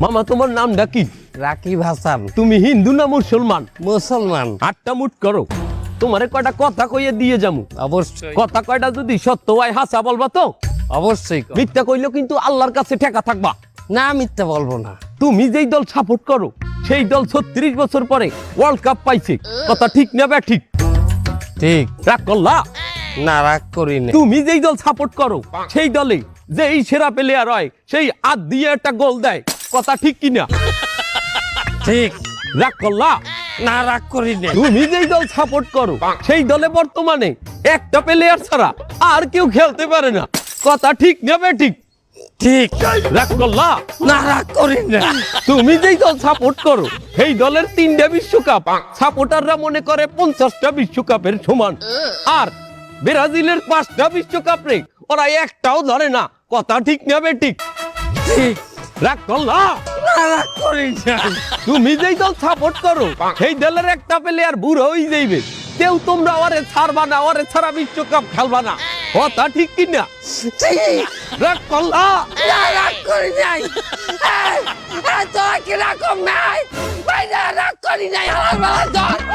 মামা তোমার নামটা কি? রাকিব হাসান। তুমি হিন্দু না মুসলমান? মুসলমান। আটটা মুট করো, তোমারে কয়টা কথা কইয়ে দিয়ে যামু। অবশ্যই কথা কয়টা যদি সত্য হয় হাসা বলবা তো? অবশ্যই কও। মিথ্যা কইলেও কিন্তু আল্লাহর কাছে ঠেকা থাকবা। না মিথ্যা বলবো না। তুমি যেই দল সাপোর্ট করো সেই দল 36 বছর পরে ওয়ার্ল্ড কাপ পাইছে, কথা ঠিক না বে ঠিক? ঠিক। রাগ করলা? না রাগ করি না। তুমি যেই দল সাপোর্ট করো সেই দলে যেই সেরা প্লেয়ার হয় সেই হাত দিয়ে একটা গোল দেয়, কথা ঠিক কিনা? ঠিক। রাগ করলা? না রাগ করি না। তুমি যেই দল সাপোর্ট করো সেই দলে বর্তমানে একটা প্লেয়ার ছাড়া আর কেউ খেলতে পারে না, কথা ঠিক নেবে ঠিক? ঠিক। রাগ করলা? না রাগ করি না। তুমি যেই দল সাপোর্ট করো সেই দলের 3টা বিশ্বকাপ সাপোর্টাররা মনে করে 50টা বিশ্বকাপের সমান, আর ব্রাজিলের 5টা বিশ্বকাপ রে ওরা একটাও ধরে না, কথা ঠিক নেবে ঠিক? ঠিক। রাগ করলা? না রাগ করি না। তুমি যেই দল সাপোর্ট করো সেই দলের একটা প্লেয়ার বুড়ো হয়ে যাইবে, কেউ তোমরা ওরে ছাড়বা না, ওরে ছাড়া বিশ্বকাপ খেলবা না, কথা ঠিক কিনা? ঠিক। রাগ করলা? না রাগ করি নাই। তোরা কি রাগ নাই? ভাই না রাগ করি নাই। আমার বাবা